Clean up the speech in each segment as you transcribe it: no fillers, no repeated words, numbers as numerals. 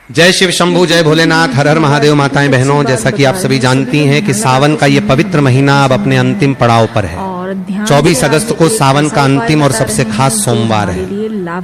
जय शिव शंभू, जय भोलेनाथ, हर हर महादेव। माताएं बहनों, जैसा कि आप सभी जानती हैं कि सावन का ये पवित्र महीना अब अपने अंतिम पड़ाव पर है। 24 अगस्त को सावन का अंतिम और सबसे खास सोमवार है।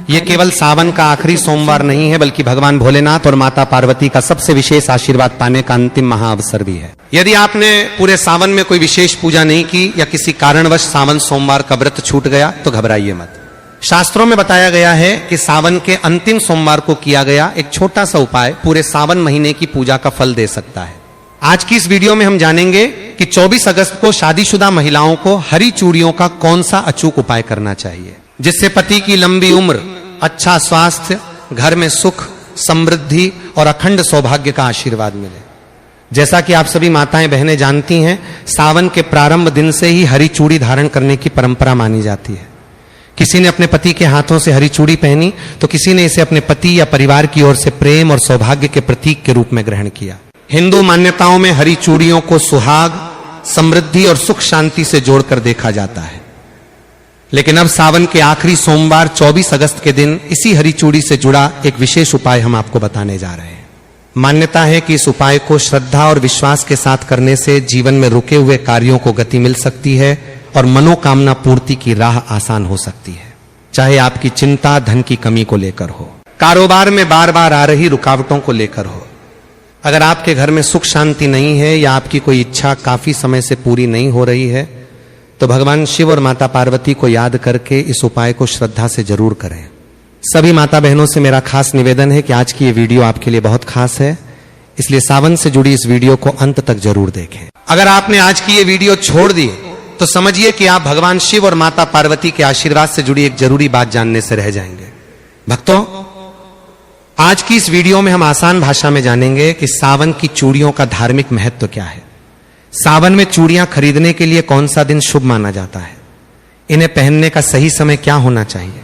ये केवल सावन का आखिरी सोमवार नहीं है, बल्कि भगवान भोलेनाथ और माता पार्वती का सबसे विशेष आशीर्वाद पाने का अंतिम महाअवसर भी है। यदि आपने पूरे सावन में कोई विशेष पूजा नहीं की या किसी कारणवश सावन सोमवार का व्रत छूट गया तो घबराइए मत। शास्त्रों में बताया गया है कि सावन के अंतिम सोमवार को किया गया एक छोटा सा उपाय पूरे सावन महीने की पूजा का फल दे सकता है। आज की इस वीडियो में हम जानेंगे कि 24 अगस्त को शादीशुदा महिलाओं को हरी चूड़ियों का कौन सा अचूक उपाय करना चाहिए, जिससे पति की लंबी उम्र, अच्छा स्वास्थ्य, घर में सुख, समृद्धि और अखंड सौभाग्य का आशीर्वाद मिले। जैसा कि आप सभी माताएं बहनें जानती हैं, सावन के प्रारंभ दिन से ही हरी चूड़ी धारण करने की परंपरा मानी जाती है। किसी ने अपने पति के हाथों से हरी चूड़ी पहनी तो किसी ने इसे अपने पति या परिवार की ओर से प्रेम और सौभाग्य के प्रतीक के रूप में ग्रहण किया। हिंदू मान्यताओं में हरी चूड़ियों को सुहाग, समृद्धि और सुख शांति से जोड़कर देखा जाता है। लेकिन अब सावन के आखिरी सोमवार 24 अगस्त के दिन इसी हरी चूड़ी से जुड़ा एक विशेष उपाय हम आपको बताने जा रहे हैं। मान्यता है कि इस उपाय को श्रद्धा और विश्वास के साथ करने से जीवन में रुके हुए कार्यों को गति मिल सकती है और मनोकामना पूर्ति की राह आसान हो सकती है। चाहे आपकी चिंता धन की कमी को लेकर हो, कारोबार में बार बार आ रही रुकावटों को लेकर हो, अगर आपके घर में सुख शांति नहीं है या आपकी कोई इच्छा काफी समय से पूरी नहीं हो रही है, तो भगवान शिव और माता पार्वती को याद करके इस उपाय को श्रद्धा से जरूर करें। सभी माता बहनों से मेरा खास निवेदन है कि आज की ये वीडियो आपके लिए बहुत खास है, इसलिए सावन से जुड़ी इस वीडियो को अंत तक जरूर देखें। अगर आपने आज की ये वीडियो छोड़ दी तो समझिए कि आप भगवान शिव और माता पार्वती के आशीर्वाद से जुड़ी एक जरूरी बात जानने से रह जाएंगे। भक्तों, आज की इस वीडियो में हम आसान भाषा में जानेंगे कि सावन की चूड़ियों का धार्मिक महत्व क्या है, सावन में चूड़ियां खरीदने के लिए कौन सा दिन शुभ माना जाता है, इन्हें पहनने का सही समय क्या होना चाहिए,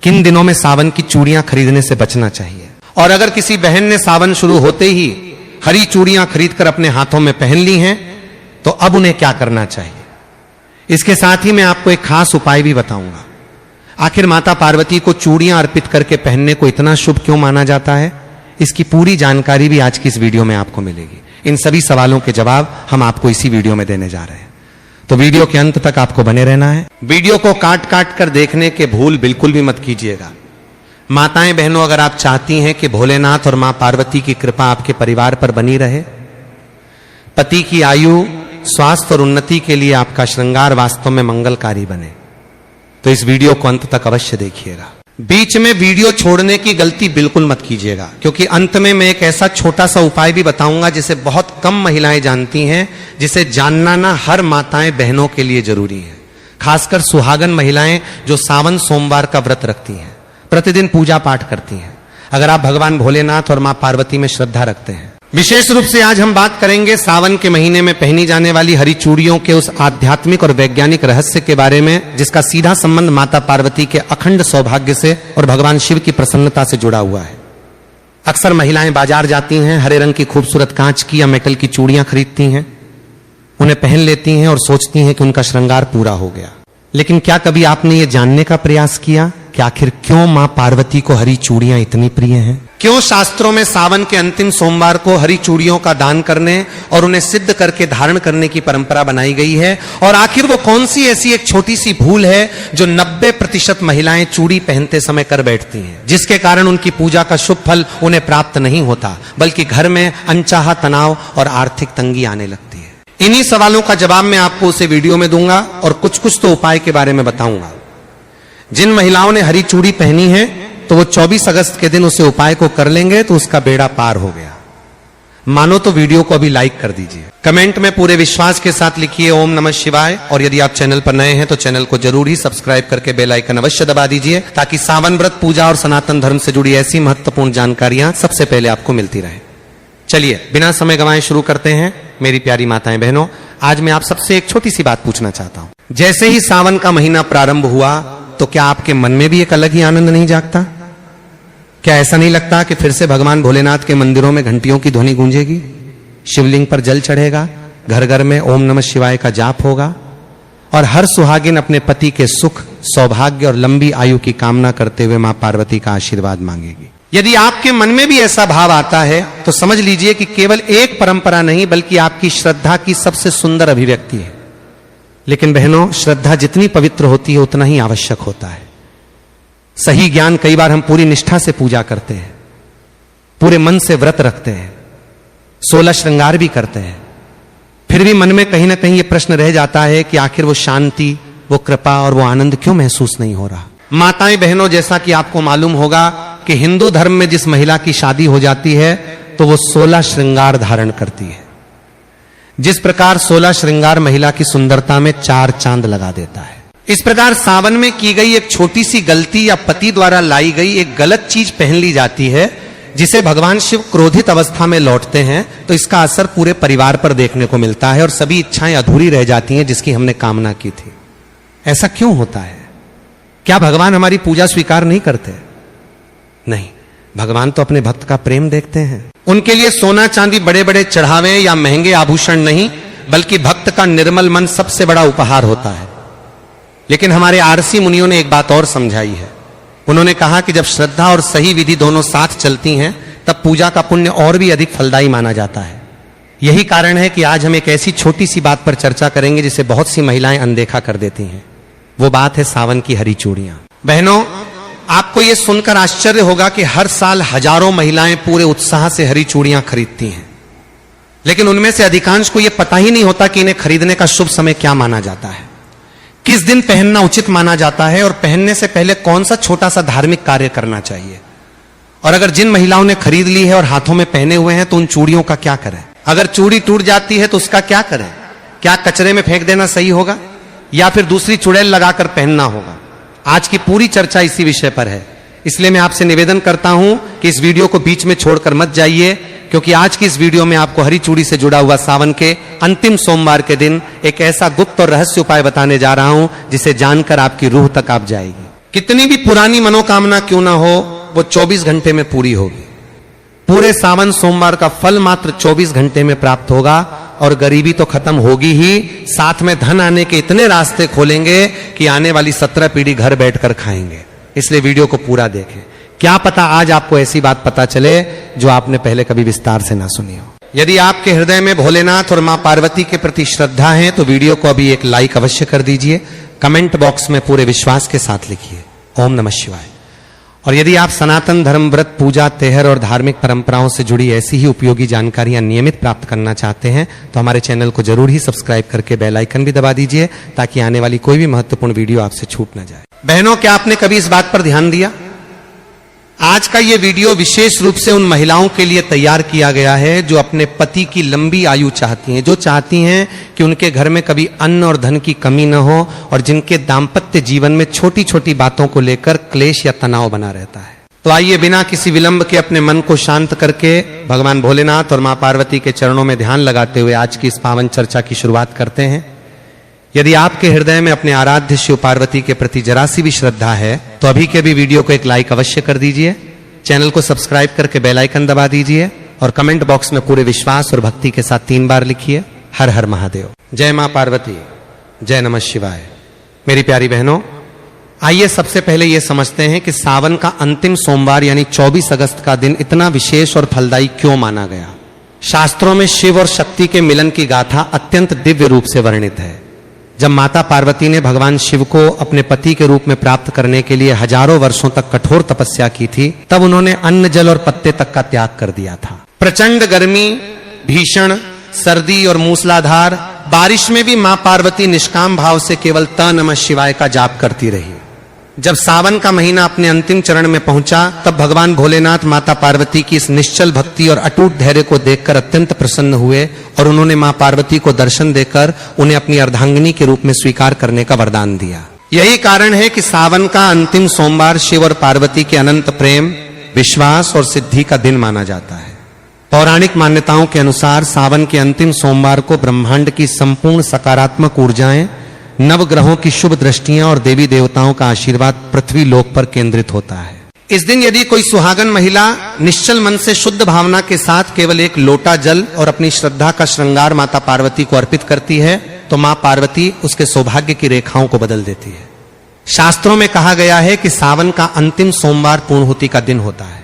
किन दिनों में सावन की चूड़ियां खरीदने से बचना चाहिए, और अगर किसी बहन ने सावन शुरू होते ही हरी चूड़ियां खरीदकर अपने हाथों में पहन ली हैं तो अब उन्हें क्या करना चाहिए। इसके साथ ही मैं आपको एक खास उपाय भी बताऊंगा। आखिर माता पार्वती को चूड़ियां अर्पित करके पहनने को इतना शुभ क्यों माना जाता है, इसकी पूरी जानकारी भी आज की इस वीडियो में आपको मिलेगी। इन सभी सवालों के जवाब हम आपको इसी वीडियो में देने जा रहे हैं, तो वीडियो के अंत तक आपको बने रहना है। वीडियो को काट काट कर देखने के भूल बिल्कुल भी मत कीजिएगा। माताएं बहनों, अगर आप चाहती हैं कि भोलेनाथ और मां पार्वती की कृपा आपके परिवार पर बनी रहे, पति की आयु, स्वास्थ्य और उन्नति के लिए आपका श्रृंगार वास्तव में मंगलकारी बने, तो इस वीडियो को अंत तक अवश्य देखिएगा। बीच में वीडियो छोड़ने की गलती बिल्कुल मत कीजिएगा, क्योंकि अंत में मैं एक ऐसा छोटा सा उपाय भी बताऊंगा जिसे बहुत कम महिलाएं जानती हैं, जिसे जानना ना हर माताएं बहनों के लिए जरूरी है। खासकर सुहागन महिलाएं जो सावन सोमवार का व्रत रखती हैं, प्रतिदिन पूजा पाठ करती हैं, अगर आप भगवान भोलेनाथ और मां पार्वती में श्रद्धा रखते हैं। विशेष रूप से आज हम बात करेंगे सावन के महीने में पहनी जाने वाली हरी चूड़ियों के उस आध्यात्मिक और वैज्ञानिक रहस्य के बारे में जिसका सीधा संबंध माता पार्वती के अखंड सौभाग्य से और भगवान शिव की प्रसन्नता से जुड़ा हुआ है। अक्सर महिलाएं बाजार जाती हैं, हरे रंग की खूबसूरत कांच की या मेटल की चूड़ियां खरीदती हैं, उन्हें पहन लेती हैं और सोचती हैं कि उनका श्रृंगार पूरा हो गया। लेकिन क्या कभी आपने ये जानने का प्रयास किया कि आखिर क्यों मां पार्वती को हरी चूड़ियां इतनी प्रिय हैं? क्यों शास्त्रों में सावन के अंतिम सोमवार को हरी चूड़ियों का दान करने और उन्हें सिद्ध करके धारण करने की परंपरा बनाई गई है? और आखिर वो कौन सी ऐसी एक छोटी सी भूल है जो 90% महिलाएं चूड़ी पहनते समय कर बैठती हैं, जिसके कारण उनकी पूजा का शुभ फल उन्हें प्राप्त नहीं होता, बल्कि घर में अनचाहा तनाव और आर्थिक तंगी आने लगती है? इन्हीं सवालों का जवाब मैं आपको उसे वीडियो में दूंगा और कुछ तो उपाय के बारे में बताऊंगा। जिन महिलाओं ने हरी चूड़ी पहनी है तो वो 24 अगस्त के दिन उसे उपाय को कर लेंगे तो उसका बेड़ा पार हो गया। मानो तो वीडियो को अभी लाइक कर दीजिए, कमेंट में पूरे विश्वास के साथ लिखिए ओम नमः शिवाय, और यदि आप चैनल पर नए हैं तो चैनल को जरूर ही सब्सक्राइब करके बेल आइकन अवश्य दबा दीजिए, ताकि सावन व्रत, पूजा और सनातन धर्म से जुड़ी ऐसी महत्वपूर्ण जानकारियां सबसे पहले आपको मिलती रहे। चलिए बिना समय गंवाए शुरू करते हैं। मेरी प्यारी माताएं बहनों, आज मैं आप सबसे एक छोटी सी बात पूछना चाहता हूं। जैसे ही सावन का महीना प्रारंभ हुआ तो क्या आपके मन में भी एक अलग ही आनंद नहीं जागता? क्या ऐसा नहीं लगता कि फिर से भगवान भोलेनाथ के मंदिरों में घंटियों की ध्वनि गूंजेगी, शिवलिंग पर जल चढ़ेगा, घर घर में ओम नमः शिवाय का जाप होगा और हर सुहागिन अपने पति के सुख, सौभाग्य और लंबी आयु की कामना करते हुए मां पार्वती का आशीर्वाद मांगेगी? यदि आपके मन में भी ऐसा भाव आता है तो समझ लीजिए कि केवल एक परंपरा नहीं बल्कि आपकी श्रद्धा की सबसे सुंदर अभिव्यक्ति है। लेकिन बहनों, श्रद्धा जितनी पवित्र होती है उतना ही आवश्यक होता है। सही ज्ञान, कई बार हम पूरी निष्ठा से पूजा करते हैं, पूरे मन से व्रत रखते हैं, 16 श्रृंगार भी करते हैं, फिर भी मन में कहीं ना कहीं यह प्रश्न रह जाता है कि आखिर वो शांति, वो कृपा और वो आनंद क्यों महसूस नहीं हो रहा। माताएं बहनों, जैसा कि आपको मालूम होगा कि हिंदू धर्म में जिस महिला की शादी हो जाती है तो वो 16 श्रृंगार धारण करती है। जिस प्रकार 16 श्रृंगार महिला की सुंदरता में 4 चांद लगा देता है, इस प्रकार सावन में की गई एक छोटी सी गलती या पति द्वारा लाई गई एक गलत चीज पहन ली जाती है, जिसे भगवान शिव क्रोधित अवस्था में लौटते हैं तो इसका असर पूरे परिवार पर देखने को मिलता है और सभी इच्छाएं अधूरी रह जाती हैं जिसकी हमने कामना की थी। ऐसा क्यों होता है? क्या भगवान हमारी पूजा स्वीकार नहीं करते? नहीं, भगवान तो अपने भक्त का प्रेम देखते हैं। उनके लिए सोना चांदी, बड़े बड़े चढ़ावे या महंगे आभूषण नहीं, बल्कि भक्त का निर्मल मन सबसे बड़ा उपहार होता है। लेकिन हमारे आरसी मुनियों ने एक बात और समझाई है। उन्होंने कहा कि जब श्रद्धा और सही विधि दोनों साथ चलती हैं तब पूजा का पुण्य और भी अधिक फलदायी माना जाता है। यही कारण है कि आज हम एक ऐसी छोटी सी बात पर चर्चा करेंगे जिसे बहुत सी महिलाएं अनदेखा कर देती हैं। वो बात है सावन की हरी चूड़ियां। बहनों, आपको यह सुनकर आश्चर्य होगा कि हर साल हजारों महिलाएं पूरे उत्साह से हरी चूड़ियां खरीदती हैं, लेकिन उनमें से अधिकांश को यह पता ही नहीं होता कि इन्हें खरीदने का शुभ समय क्या माना जाता है, किस दिन पहनना उचित माना जाता है और पहनने से पहले कौन सा छोटा सा धार्मिक कार्य करना चाहिए। और अगर जिन महिलाओं ने खरीद ली है और हाथों में पहने हुए हैं तो उन चूड़ियों का क्या करें? अगर चूड़ी टूट जाती है तो उसका क्या करें? क्या कचरे में फेंक देना सही होगा या फिर दूसरी चुड़ैल लगाकर पहनना होगा? आज की पूरी चर्चा इसी विषय पर है। इसलिए मैं आपसे निवेदन करता हूं कि इस वीडियो को बीच में छोड़कर मत जाइए, क्योंकि आज की इस वीडियो में आपको हरी चूड़ी से जुड़ा हुआ सावन के अंतिम सोमवार के दिन एक ऐसा गुप्त और रहस्य उपाय बताने जा रहा हूं जिसे जानकर आपकी रूह तक आप जाएगी। कितनी भी पुरानी मनोकामना क्यों ना हो, वो 24 घंटे में पूरी होगी। पूरे सावन सोमवार का फल मात्र 24 घंटे में प्राप्त होगा और गरीबी तो खत्म होगी ही, साथ में धन आने के इतने रास्ते खोलेंगे कि आने वाली 17 पीढ़ी घर बैठकर खाएंगे। इसलिए वीडियो को पूरा देखें। क्या पता आज आपको ऐसी बात पता चले जो आपने पहले कभी विस्तार से ना सुनी हो। यदि आपके हृदय में भोलेनाथ और मां पार्वती के प्रति श्रद्धा है तो वीडियो को अभी एक लाइक अवश्य कर दीजिए। कमेंट बॉक्स में पूरे विश्वास के साथ लिखिए ओम नमः शिवाय। और यदि आप सनातन धर्म, व्रत, पूजा, तेहर और धार्मिक परंपराओं से जुड़ी ऐसी ही उपयोगी जानकारियां नियमित प्राप्त करना चाहते हैं तो हमारे चैनल को जरूर ही सब्सक्राइब करके बेल आइकन भी दबा दीजिए ताकि आने वाली कोई भी महत्वपूर्ण वीडियो आपसे छूट ना जाए। बहनों, क्या आपने कभी इस बात पर ध्यान दिया? आज का ये वीडियो विशेष रूप से उन महिलाओं के लिए तैयार किया गया है जो अपने पति की लंबी आयु चाहती हैं, जो चाहती हैं कि उनके घर में कभी अन्न और धन की कमी न हो और जिनके दाम्पत्य जीवन में छोटी छोटी बातों को लेकर क्लेश या तनाव बना रहता है। तो आइए बिना किसी विलंब के अपने मन को शांत करके भगवान भोलेनाथ और मां पार्वती के चरणों में ध्यान लगाते हुए आज की इस पावन चर्चा की शुरुआत करते हैं। यदि आपके हृदय में अपने आराध्य शिव पार्वती के प्रति जरा सी भी श्रद्धा है तो अभी के भी वीडियो को एक लाइक अवश्य कर दीजिए, चैनल को सब्सक्राइब करके बेल आइकन दबा दीजिए और कमेंट बॉक्स में पूरे विश्वास और भक्ति के साथ 3 बार लिखिए हर हर महादेव। जय मां पार्वती, जय नमः शिवाय। मेरी प्यारी बहनों, आइए सबसे पहले यह समझते हैं कि सावन का अंतिम सोमवार यानी 24 अगस्त का दिन इतना विशेष और फलदायी क्यों माना गया। शास्त्रों में शिव और शक्ति के मिलन की गाथा अत्यंत दिव्य रूप से वर्णित है। जब माता पार्वती ने भगवान शिव को अपने पति के रूप में प्राप्त करने के लिए हजारों वर्षों तक कठोर तपस्या की थी, तब उन्होंने अन्न, जल और पत्ते तक का त्याग कर दिया था। प्रचंड गर्मी, भीषण सर्दी और मूसलाधार बारिश में भी मां पार्वती निष्काम भाव से केवल त नमः शिवाय का जाप करती रही। जब सावन का महीना अपने अंतिम चरण में पहुंचा तब भगवान भोलेनाथ माता पार्वती की इस निश्चल भक्ति और अटूट धैर्य को देखकर अत्यंत प्रसन्न हुए और उन्होंने मां पार्वती को दर्शन देकर उन्हें अपनी अर्धांगिनी के रूप में स्वीकार करने का वरदान दिया। यही कारण है कि सावन का अंतिम सोमवार शिव और पार्वती के अनंत प्रेम, विश्वास और सिद्धि का दिन माना जाता है। पौराणिक मान्यताओं के अनुसार सावन के अंतिम सोमवार को ब्रह्मांड की संपूर्ण सकारात्मक ऊर्जाएं, नवग्रहों की शुभ दृष्टियां और देवी देवताओं का आशीर्वाद पृथ्वी लोक पर केंद्रित होता है। इस दिन यदि कोई सुहागन महिला निश्चल मन से शुद्ध भावना के साथ केवल एक लोटा जल और अपनी श्रद्धा का श्रृंगार माता पार्वती को अर्पित करती है तो मां पार्वती उसके सौभाग्य की रेखाओं को बदल देती है। शास्त्रों में कहा गया है कि सावन का अंतिम सोमवार पूर्णहुति का दिन होता है।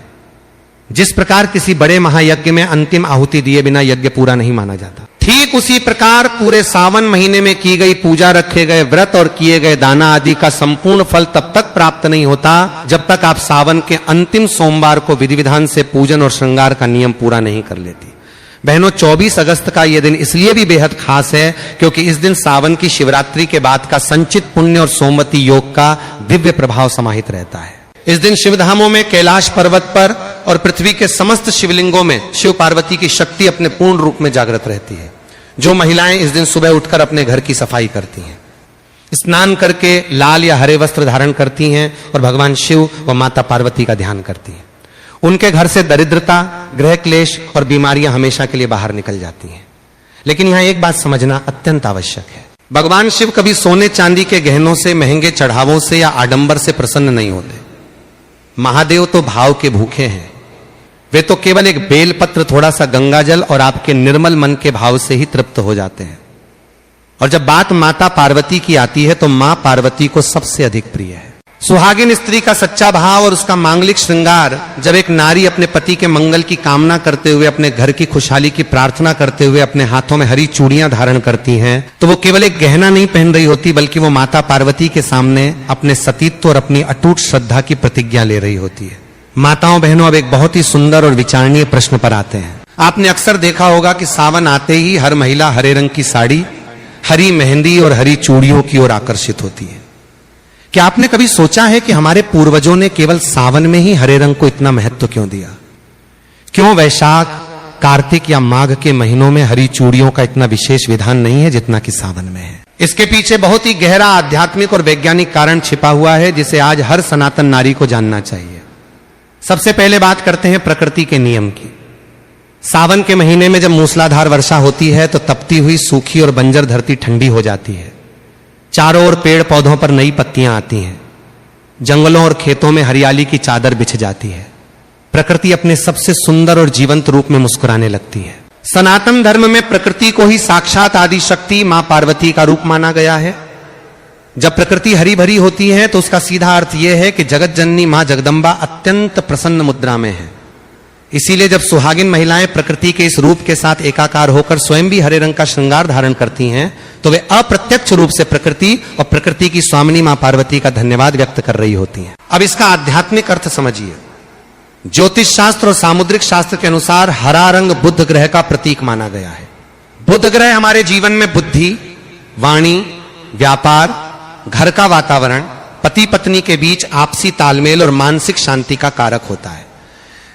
जिस प्रकार किसी बड़े महायज्ञ में अंतिम आहुति दिए बिना यज्ञ पूरा नहीं माना जाता, ठीक उसी प्रकार पूरे सावन महीने में की गई पूजा, रखे गए व्रत और किए गए दाना आदि का संपूर्ण फल तब तक प्राप्त नहीं होता जब तक आप सावन के अंतिम सोमवार को विधि विधान से पूजन और श्रृंगार का नियम पूरा नहीं कर लेती। बहनों, 24 अगस्त का यह दिन इसलिए भी बेहद खास है क्योंकि इस दिन सावन की शिवरात्रि के बाद का संचित पुण्य और सोमवती योग का दिव्य प्रभाव समाहित रहता है। इस दिन शिवधामों में, कैलाश पर्वत पर और पृथ्वी के समस्त शिवलिंगों में शिव पार्वती की शक्ति अपने पूर्ण रूप में जागृत रहती है। जो महिलाएं इस दिन सुबह उठकर अपने घर की सफाई करती हैं, स्नान करके लाल या हरे वस्त्र धारण करती हैं और भगवान शिव व माता पार्वती का ध्यान करती हैं, उनके घर से दरिद्रता, गृह क्लेश और बीमारियां हमेशा के लिए बाहर निकल जाती हैं। लेकिन यहां एक बात समझना अत्यंत आवश्यक है। भगवान शिव कभी सोने चांदी के गहनों से, महंगे चढ़ावों से या आडंबर से प्रसन्न नहीं होते। महादेव तो भाव के भूखे हैं। वे तो केवल एक बेलपत्र, थोड़ा सा गंगाजल और आपके निर्मल मन के भाव से ही तृप्त हो जाते हैं। और जब बात माता पार्वती की आती है तो मां पार्वती को सबसे अधिक प्रिय है। सुहागिन स्त्री का सच्चा भाव और उसका मांगलिक श्रृंगार, जब एक नारी अपने पति के मंगल की कामना करते हुए, अपने घर की खुशहाली की प्रार्थना करते हुए अपने हाथों में हरी चूड़ियां धारण करती हैं, तो वो केवल एक गहना नहीं पहन रही होती, बल्कि वो माता पार्वती के सामने अपने सतीत्व और अपनी अटूट श्रद्धा की प्रतिज्ञा ले रही होती है। माताओं बहनों, अब एक बहुत ही सुंदर और विचारणीय प्रश्न पर आते हैं। आपने अक्सर देखा होगा कि सावन आते ही हर महिला हरे रंग की साड़ी, हरी मेहंदी और हरी चूड़ियों की ओर आकर्षित होती है। क्या आपने कभी सोचा है कि हमारे पूर्वजों ने केवल सावन में ही हरे रंग को इतना महत्व क्यों दिया? क्यों वैशाख, कार्तिक या माघ के महीनों में हरी चूड़ियों का इतना विशेष विधान नहीं है जितना कि सावन में है? इसके पीछे बहुत ही गहरा आध्यात्मिक और वैज्ञानिक कारण छिपा हुआ है, जिसे आज हर सनातन नारी को जानना चाहिए। सबसे पहले बात करते हैं प्रकृति के नियम की। सावन के महीने में जब मूसलाधार वर्षा होती है तो तपती हुई सूखी और बंजर धरती ठंडी हो जाती है। चारों ओर पेड़ पौधों पर नई पत्तियां आती हैं। जंगलों और खेतों में हरियाली की चादर बिछ जाती है। प्रकृति अपने सबसे सुंदर और जीवंत रूप में मुस्कुराने लगती है। सनातन धर्म में प्रकृति को ही साक्षात आदि शक्ति मां पार्वती का रूप माना गया है। जब प्रकृति हरी भरी होती है तो उसका सीधा अर्थ यह है कि जगत जननी मां जगदम्बा अत्यंत प्रसन्न मुद्रा में है। इसीलिए जब सुहागिन महिलाएं प्रकृति के इस रूप के साथ एकाकार होकर स्वयं भी हरे रंग का श्रृंगार धारण करती हैं तो वे अप्रत्यक्ष रूप से प्रकृति और प्रकृति की स्वामिनी मां पार्वती का धन्यवाद व्यक्त कर रही होती हैं। अब इसका आध्यात्मिक अर्थ समझिए। ज्योतिष शास्त्र और सामुद्रिक शास्त्र के अनुसार हरा रंग बुध ग्रह का प्रतीक माना गया है। बुध ग्रह हमारे जीवन में बुद्धि, वाणी, व्यापार, घर का वातावरण, पति पत्नी के बीच आपसी तालमेल और मानसिक शांति का कारक होता है।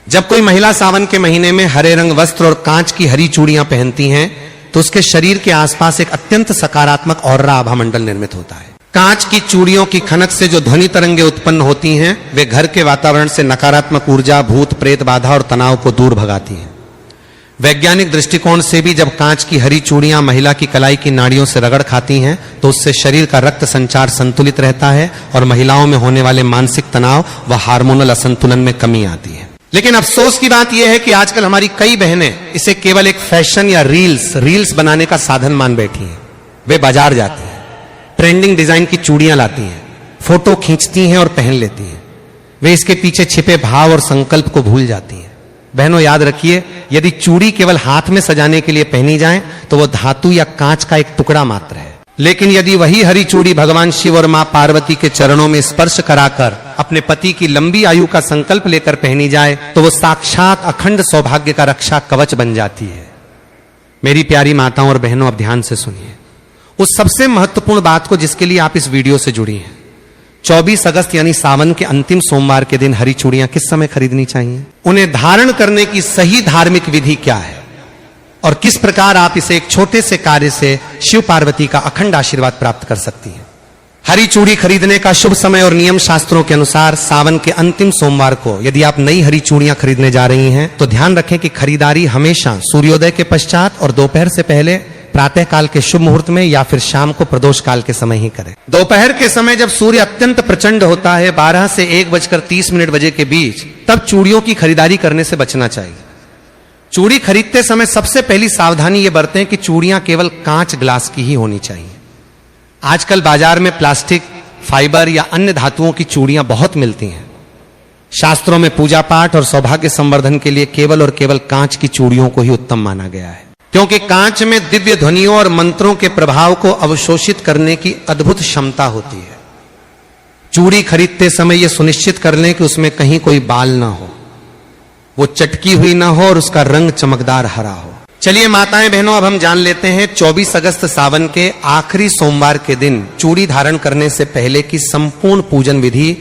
जब कोई महिला सावन के महीने में हरे रंग वस्त्र और कांच की हरी चूड़ियां पहनती हैं तो उसके शरीर के आसपास एक अत्यंत सकारात्मक ऑरा आभा मंडल निर्मित होता है। कांच की चूड़ियों की खनक से जो ध्वनि तरंगे उत्पन्न होती हैं वे घर के वातावरण से नकारात्मक ऊर्जा, भूत प्रेत बाधा और तनाव को दूर भगाती हैं। वैज्ञानिक दृष्टिकोण से भी जब कांच की हरी चूड़ियां महिला की कलाई की नाड़ियों से रगड़ खाती हैं तो उससे शरीर का रक्त संचार संतुलित रहता है और महिलाओं में होने वाले मानसिक तनाव व हार्मोनल असंतुलन में कमी आती है। लेकिन अफसोस की बात यह है कि आजकल हमारी कई बहनें इसे केवल एक फैशन या रील्स बनाने का साधन मान बैठी हैं। वे बाजार जाती हैं, ट्रेंडिंग डिजाइन की चूड़ियां लाती हैं, फोटो खींचती हैं और पहन लेती हैं। वे इसके पीछे छिपे भाव और संकल्प को भूल जाती हैं। बहनों, याद रखिए, यदि चूड़ी केवल हाथ में सजाने के लिए पहनी जाए तो वह धातु या कांच का एक टुकड़ा मात्र है। लेकिन यदि वही हरी चूड़ी भगवान शिव और मां पार्वती के चरणों में स्पर्श कराकर अपने पति की लंबी आयु का संकल्प लेकर पहनी जाए तो वो साक्षात अखंड सौभाग्य का रक्षा कवच बन जाती है। मेरी प्यारी माताओं और बहनों, अब ध्यान से सुनिए उस सबसे महत्वपूर्ण बात को जिसके लिए आप इस वीडियो से जुड़ी हैं। 24 अगस्त यानी सावन के अंतिम सोमवार के दिन हरी चूड़ियां किस समय खरीदनी चाहिए? उन्हें धारण करने की सही धार्मिक विधि क्या है और किस प्रकार आप इसे एक छोटे से कार्य से शिव पार्वती का अखंड आशीर्वाद प्राप्त कर सकती हैं। हरी चूड़ी खरीदने का शुभ समय और नियम शास्त्रों के अनुसार सावन के अंतिम सोमवार को यदि आप नई हरी चूड़ियां खरीदने जा रही हैं तो ध्यान रखें कि खरीदारी हमेशा सूर्योदय के पश्चात और दोपहर से पहले, प्रातः काल के शुभ मुहूर्त में या फिर शाम को प्रदोष काल के समय ही करें। दोपहर के समय जब सूर्य अत्यंत प्रचंड होता है, 12 से 1:30 बजे के बीच, तब चूड़ियों की खरीदारी करने से बचना चाहिए। चूड़ी खरीदते समय सबसे पहली सावधानी ये बरतें कि चूड़ियां केवल कांच ग्लास की ही होनी चाहिए। आजकल बाजार में प्लास्टिक, फाइबर या अन्य धातुओं की चूड़ियां बहुत मिलती हैं। शास्त्रों में पूजा पाठ और सौभाग्य संवर्धन के लिए केवल और केवल कांच की चूड़ियों को ही उत्तम माना गया है, क्योंकि कांच में दिव्य ध्वनियों और मंत्रों के प्रभाव को अवशोषित करने की अद्भुत क्षमता होती है। चूड़ी खरीदते समय यह सुनिश्चित कर लें कि उसमें कहीं कोई बाल ना हो, वो चटकी हुई ना हो और उसका रंग चमकदार हरा हो। चलिए माताएं बहनों, अब हम जान लेते हैं 24 अगस्त सावन के आखिरी सोमवार के दिन चूड़ी धारण करने से पहले की संपूर्ण पूजन विधि।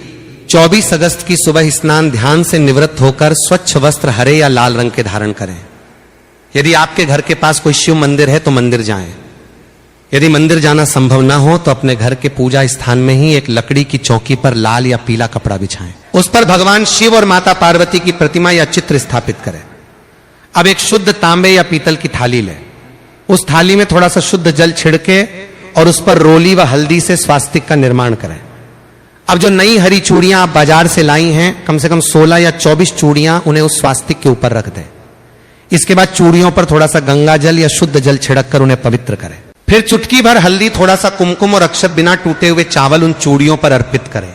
24 अगस्त की सुबह स्नान ध्यान से निवृत्त होकर स्वच्छ वस्त्र हरे या लाल रंग के धारण करें। यदि आपके घर के पास कोई शिव मंदिर है तो मंदिर जाएं। यदि मंदिर जाना संभव ना हो तो अपने घर के पूजा स्थान में ही एक लकड़ी की चौकी पर लाल या पीला कपड़ा बिछाएं। उस पर भगवान शिव और माता पार्वती की प्रतिमा या चित्र स्थापित करें। अब एक शुद्ध तांबे या पीतल की थाली लें। उस थाली में थोड़ा सा शुद्ध जल छिड़के और उस पर रोली व हल्दी से स्वास्तिक का निर्माण करें। अब जो नई हरी चूड़ियां आप बाजार से लाई हैं, कम से कम 16 या 24 चूड़ियां उन्हें उस स्वास्तिक के ऊपर रख दें। इसके बाद चूड़ियों पर थोड़ा सा गंगा जल या शुद्ध जल छिड़क कर उन्हें पवित्र करें। फिर चुटकी भर हल्दी, थोड़ा सा कुमकुम और अक्षत बिना टूटे हुए चावल उन चूड़ियों पर अर्पित करें।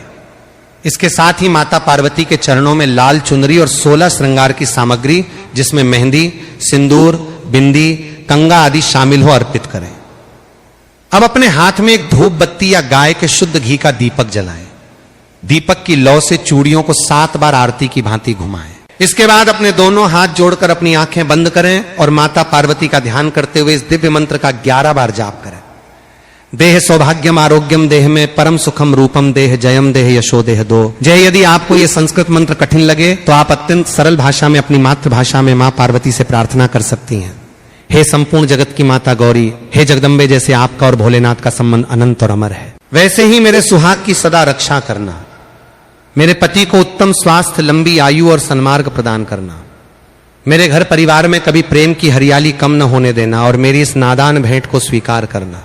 इसके साथ ही माता पार्वती के चरणों में लाल चुनरी और 16 श्रृंगार की सामग्री, जिसमें मेहंदी, सिंदूर, बिंदी, कंगा आदि शामिल हो, अर्पित करें। अब अपने हाथ में एक धूप बत्ती या गाय के शुद्ध घी का दीपक जलाएं। दीपक की लौ से चूड़ियों को 7 बार आरती की भांति घुमाएं। इसके बाद अपने दोनों हाथ जोड़कर अपनी आंखें बंद करें और माता पार्वती का ध्यान करते हुए इस दिव्य मंत्र का 11 बार जाप करें। देह सौभाग्यम आरोग्यम देह में परम सुखम रूपम देह जयम देह यशो देह दो जय। यदि आपको यह संस्कृत मंत्र कठिन लगे तो आप अत्यंत सरल भाषा में अपनी मातृभाषा में मां पार्वती से प्रार्थना कर सकती हैं। हे संपूर्ण जगत की माता गौरी, हे जगदम्बे, जैसे आपका और भोलेनाथ का संबंध अनंत और अमर है, वैसे ही मेरे सुहाग की सदा रक्षा करना। मेरे पति को उत्तम स्वास्थ्य, लंबी आयु और सन्मार्ग प्रदान करना। मेरे घर परिवार में कभी प्रेम की हरियाली कम न होने देना और मेरी इस नादान भेंट को स्वीकार करना।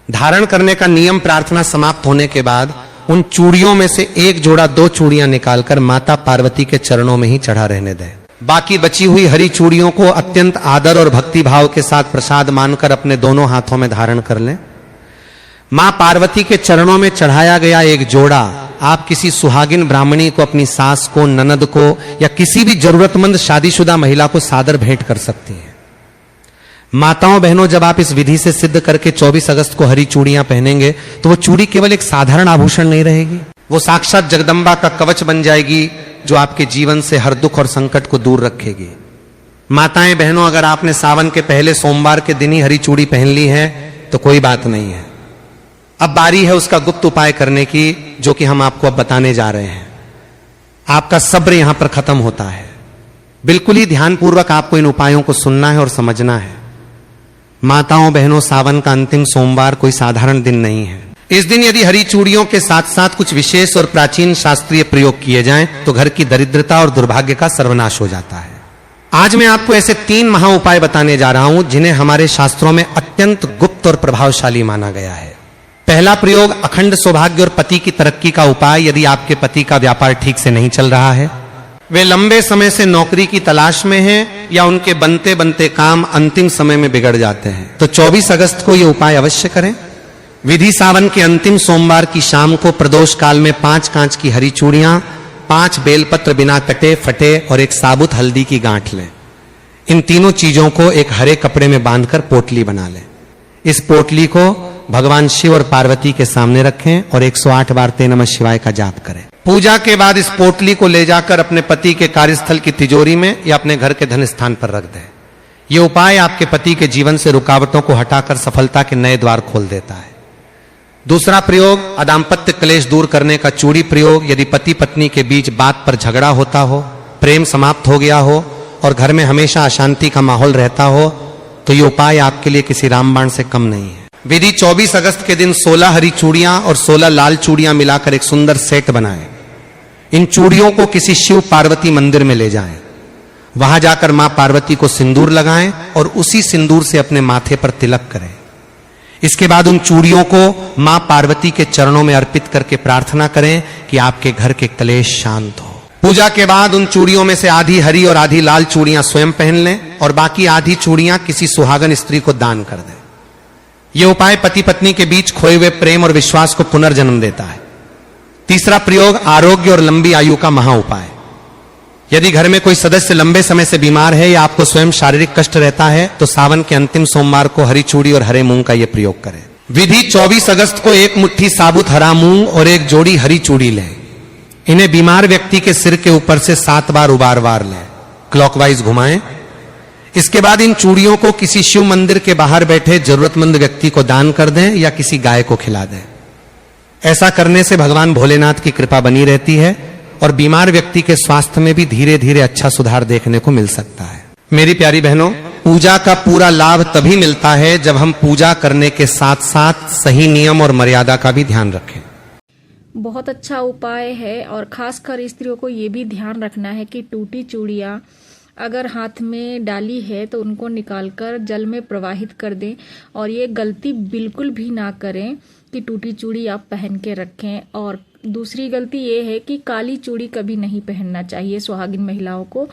धारण करने का नियम प्रार्थना समाप्त होने के बाद उन चूड़ियों में से एक जोड़ा 2 चूड़ियां निकालकर माता पार्वती के चरणों में ही चढ़ा रहने दें। बाकी बची हुई हरी चूड़ियों को अत्यंत आदर और भक्ति भाव के साथ प्रसाद मानकर अपने दोनों हाथों में धारण कर लें। मां पार्वती के चरणों में चढ़ाया गया एक जोड़ा आप किसी सुहागिन ब्राह्मणी को, अपनी सास को, ननद को या किसी भी जरूरतमंद शादीशुदा महिला को सादर भेंट कर सकती हैं। माताओं बहनों, जब आप इस विधि से सिद्ध करके 24 अगस्त को हरी चूड़ियां पहनेंगे तो वो चूड़ी केवल एक साधारण आभूषण नहीं रहेगी, वो साक्षात जगदम्बा का कवच बन जाएगी जो आपके जीवन से हर दुख और संकट को दूर रखेगी। माताएं बहनों, अगर आपने सावन के पहले सोमवार के दिन ही हरी चूड़ी पहन ली है तो कोई बात नहीं है। अब बारी है उसका गुप्त उपाय करने की, जो कि हम आपको अब बताने जा रहे हैं। आपका सब्र यहां पर खत्म होता है। बिल्कुल ही ध्यानपूर्वक आपको इन उपायों को सुनना है और समझना है। माताओं बहनों, सावन का अंतिम सोमवार कोई साधारण दिन नहीं है। इस दिन यदि हरी चूड़ियों के साथ साथ कुछ विशेष और प्राचीन शास्त्रीय प्रयोग किए जाएं तो घर की दरिद्रता और दुर्भाग्य का सर्वनाश हो जाता है। आज मैं आपको ऐसे 3 महा उपाय बताने जा रहा हूं जिन्हें हमारे शास्त्रों में अत्यंत गुप्त और प्रभावशाली माना गया है। पहला प्रयोग अखंड सौभाग्य और पति की तरक्की का उपाय। यदि आपके पति का व्यापार ठीक से नहीं चल रहा है, वे लंबे समय से नौकरी की तलाश में हैं या उनके बनते बनते काम अंतिम समय में बिगड़ जाते हैं, तो 24 अगस्त को यह उपाय अवश्य करें। विधि सावन के अंतिम सोमवार की शाम को प्रदोष काल में 5 कांच की हरी चूड़ियां, 5 बेलपत्र बिना कटे फटे और एक साबुत हल्दी की गांठ लें। इन तीनों चीजों को एक हरे कपड़े में बांधकर पोटली बना लें। इस पोटली को भगवान शिव और पार्वती के सामने रखें और 108 बार ते नमः शिवाय का जाप करें। पूजा के बाद इस पोटली को ले जाकर अपने पति के कार्यस्थल की तिजोरी में या अपने घर के धन स्थान पर रख दें। यह उपाय आपके पति के जीवन से रुकावटों को हटाकर सफलता के नए द्वार खोल देता है। दूसरा प्रयोग अदाम्पत्य क्लेश दूर करने का चूड़ी प्रयोग। यदि पति पत्नी के बीच बात पर झगड़ा होता हो, प्रेम समाप्त हो गया हो और घर में हमेशा अशांति का माहौल रहता हो, तो यह उपाय आपके लिए किसी रामबाण से कम नहीं है। विधि 24 अगस्त के दिन 16 हरी चूड़ियां और 16 लाल चूड़ियां मिलाकर एक सुंदर सेट बनाएं। इन चूड़ियों को किसी शिव पार्वती मंदिर में ले जाएं। वहां जाकर मां पार्वती को सिंदूर लगाएं और उसी सिंदूर से अपने माथे पर तिलक करें। इसके बाद उन चूड़ियों को मां पार्वती के चरणों में अर्पित करके प्रार्थना करें कि आपके घर के क्लेश शांत हो। पूजा के बाद उन चूड़ियों में से आधी हरी और आधी लाल चूड़ियां स्वयं पहन लें और बाकी आधी चूड़ियां किसी सुहागन स्त्री को दान कर दें। यह उपाय पति पत्नी के बीच खोए हुए प्रेम और विश्वास को पुनर्जन्म देता है। तीसरा प्रयोग आरोग्य और लंबी आयु का महा उपाय। यदि घर में कोई सदस्य लंबे समय से बीमार है या आपको स्वयं शारीरिक कष्ट रहता है तो सावन के अंतिम सोमवार को हरी चूड़ी और हरे मूंग का यह प्रयोग करें। विधि 24 अगस्त को एक मुट्ठी साबुत हरा मूंग और एक जोड़ी हरी चूड़ी लें। इन्हें बीमार व्यक्ति के सिर के ऊपर से 7 बार उबार लें, क्लॉकवाइज घुमाएं। इसके बाद इन चूड़ियों को किसी शिव मंदिर के बाहर बैठे जरूरतमंद व्यक्ति को दान कर दें या किसी गाय को खिला दें। ऐसा करने से भगवान भोलेनाथ की कृपा बनी रहती है और बीमार व्यक्ति के स्वास्थ्य में भी धीरे धीरे अच्छा सुधार देखने को मिल सकता है। मेरी प्यारी बहनों, पूजा का पूरा लाभ तभी मिलता है जब हम पूजा करने के साथ साथ सही नियम और मर्यादा का भी ध्यान रखें। बहुत अच्छा उपाय है और खासकर स्त्रियों को ये भी ध्यान रखना है कि टूटी चूड़ियाँ अगर हाथ में डाली है तो उनको निकालकर जल में प्रवाहित कर दें और ये गलती बिल्कुल भी ना करें कि टूटी चूड़ी आप पहन के रखें। और दूसरी गलती ये है कि काली चूड़ी कभी नहीं पहनना चाहिए, सुहागिन महिलाओं को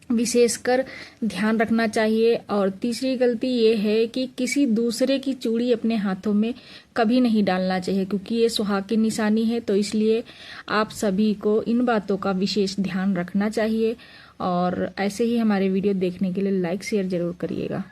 विशेषकर ध्यान रखना चाहिए। और तीसरी गलती ये है कि किसी दूसरे की चूड़ी अपने हाथों में कभी नहीं डालना चाहिए क्योंकि ये सुहाग की निशानी है। तो इसलिए आप सभी को इन बातों का विशेष ध्यान रखना चाहिए और ऐसे ही हमारे वीडियो देखने के लिए लाइक शेयर जरूर करिएगा।